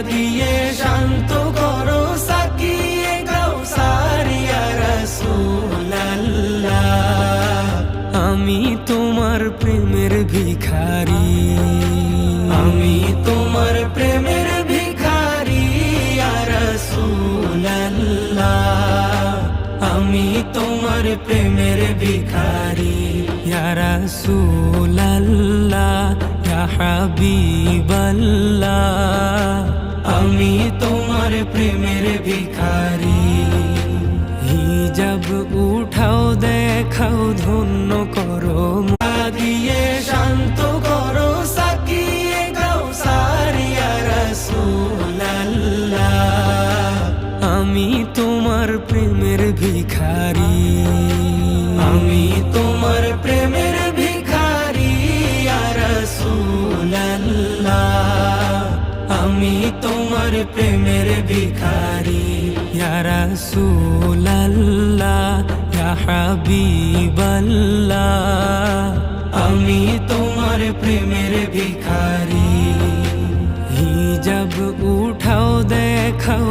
দিয়ে শান্ত করো সাকিয়ে কাউসার ইয়া রাসূলুল্লাহ। আমি তোমার প্রেমের ভিখারি, আমি তোমার প্রেমের ভিখারি ইয়া রাসূলুল্লাহ। আমি তোমার প্রেমের ভিখারি ইয়া রাসূলুল্লাহ, ইয়া হাবিবাল্লাহ। আমি তোমার প্রেমের ভিখারি। হিজাব উঠাও দেখাও ধন্য করো দিয়ে শান্ত করো সাকিয়ে কাউসার ইয়া রাসূলুল্লাহ। আমি তোমার প্রেমের ভিখারি, আমি তোমার প্রেমের ভিখারি ইয়া রাসূলুল্লাহ। আমি তোমার প্রেমের ভিখারি ইয়া রাসূলুল্লাহ, ইয়া হাবিবাল্লাহ। আমি তোমার প্রেমের ভিখারি। হিজাব উঠাও দেখাও